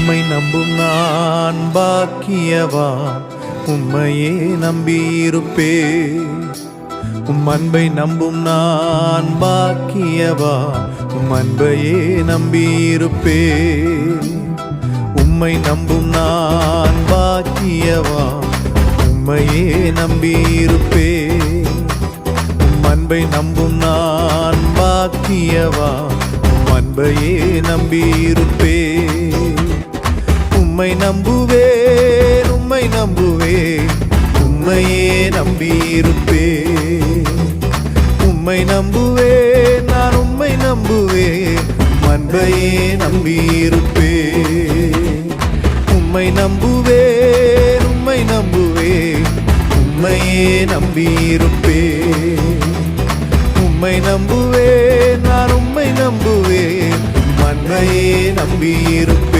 உம்மை நம்பும் நான் பாக்கியவான், உம்மையே நம்பியிருப்பே. உம் அன்பை நம்பும் நான் பாக்கியவான், உம் அன்பையே நம்பியிருப்பே. உம்மை நம்பும் நான் பாக்கியவான், உம்மையே நம்பியிருப்பே. உம் அன்பை நம்பும் நான் பாக்கியவான், உம் அன்பையே நம்பியிருப்பே. உம்மை நம்புவேன், உம்மை நம்புவேன், உம்மையே நம்பியிருப்பே. உம்மை நம்புவேன், நான் உம்மை நம்புவேன், அன்பையே நம்பியிருப்பே. உம்மை நம்புவேன், உம்மை நம்புவேன், உம்மையே நம்பியிருப்பே. உம்மை நம்புவேன், நான் உம்மை நம்புவேன், அன்பையே நம்பியிருப்பே.